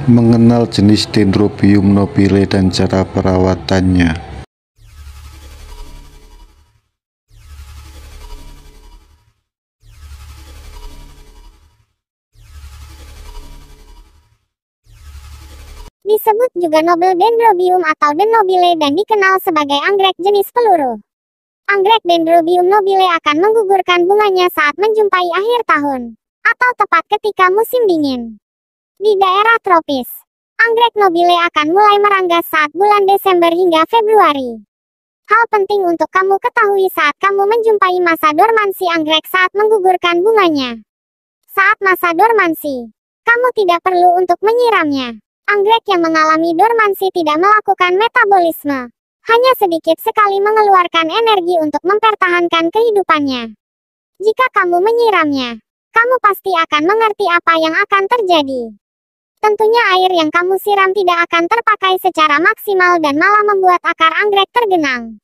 Mengenal jenis Dendrobium nobile dan cara perawatannya. Disebut juga Nobile Dendrobium atau Den nobile dan dikenal sebagai anggrek jenis peluru. Anggrek Dendrobium nobile akan menggugurkan bunganya saat menjumpai akhir tahun, atau tepat ketika musim dingin. Di daerah tropis, anggrek nobile akan mulai meranggas saat bulan Desember hingga Februari. Hal penting untuk kamu ketahui saat kamu menjumpai masa dormansi anggrek saat menggugurkan bunganya. Saat masa dormansi, kamu tidak perlu untuk menyiramnya. Anggrek yang mengalami dormansi tidak melakukan metabolisme, hanya sedikit sekali mengeluarkan energi untuk mempertahankan kehidupannya. Jika kamu menyiramnya, kamu pasti akan mengerti apa yang akan terjadi. Tentunya air yang kamu siram tidak akan terpakai secara maksimal dan malah membuat akar anggrek tergenang.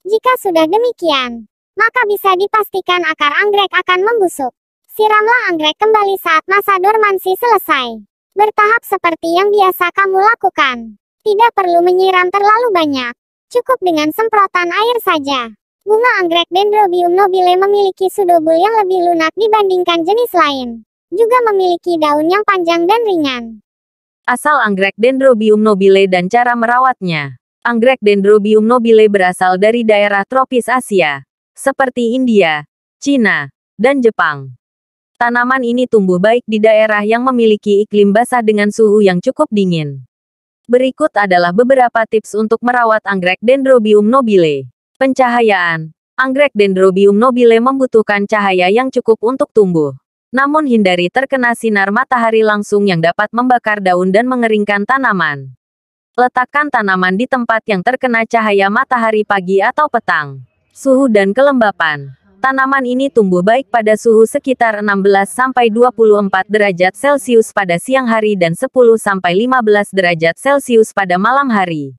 Jika sudah demikian, maka bisa dipastikan akar anggrek akan membusuk. Siramlah anggrek kembali saat masa dormansi selesai. Bertahap seperti yang biasa kamu lakukan. Tidak perlu menyiram terlalu banyak. Cukup dengan semprotan air saja. Bunga anggrek Dendrobium nobile memiliki sudobul yang lebih lunak dibandingkan jenis lain. Juga memiliki daun yang panjang dan ringan. Asal anggrek Dendrobium nobile dan cara merawatnya. Anggrek Dendrobium nobile berasal dari daerah tropis Asia, seperti India, Cina, dan Jepang. Tanaman ini tumbuh baik di daerah yang memiliki iklim basah dengan suhu yang cukup dingin. Berikut adalah beberapa tips untuk merawat anggrek Dendrobium nobile. Pencahayaan. Anggrek Dendrobium nobile membutuhkan cahaya yang cukup untuk tumbuh. Namun hindari terkena sinar matahari langsung yang dapat membakar daun dan mengeringkan tanaman. Letakkan tanaman di tempat yang terkena cahaya matahari pagi atau petang. Suhu dan kelembapan. Tanaman ini tumbuh baik pada suhu sekitar 16-24 derajat Celcius pada siang hari dan 10-15 derajat Celcius pada malam hari.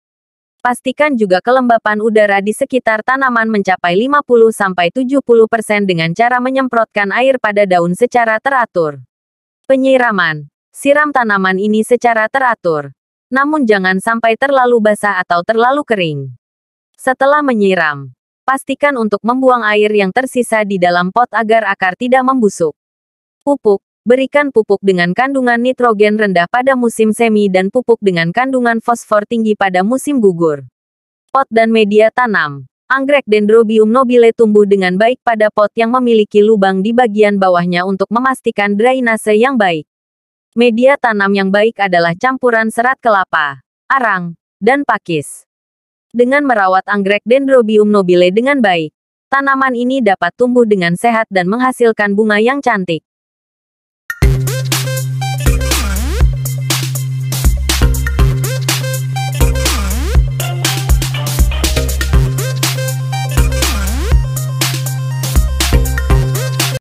Pastikan juga kelembapan udara di sekitar tanaman mencapai 50-70% dengan cara menyemprotkan air pada daun secara teratur. Penyiraman. Siram tanaman ini secara teratur. Namun jangan sampai terlalu basah atau terlalu kering. Setelah menyiram, pastikan untuk membuang air yang tersisa di dalam pot agar akar tidak membusuk. Pupuk. Berikan pupuk dengan kandungan nitrogen rendah pada musim semi dan pupuk dengan kandungan fosfor tinggi pada musim gugur. Pot dan media tanam. Anggrek Dendrobium nobile tumbuh dengan baik pada pot yang memiliki lubang di bagian bawahnya untuk memastikan drainase yang baik. Media tanam yang baik adalah campuran serat kelapa, arang, dan pakis. Dengan merawat anggrek Dendrobium nobile dengan baik, tanaman ini dapat tumbuh dengan sehat dan menghasilkan bunga yang cantik.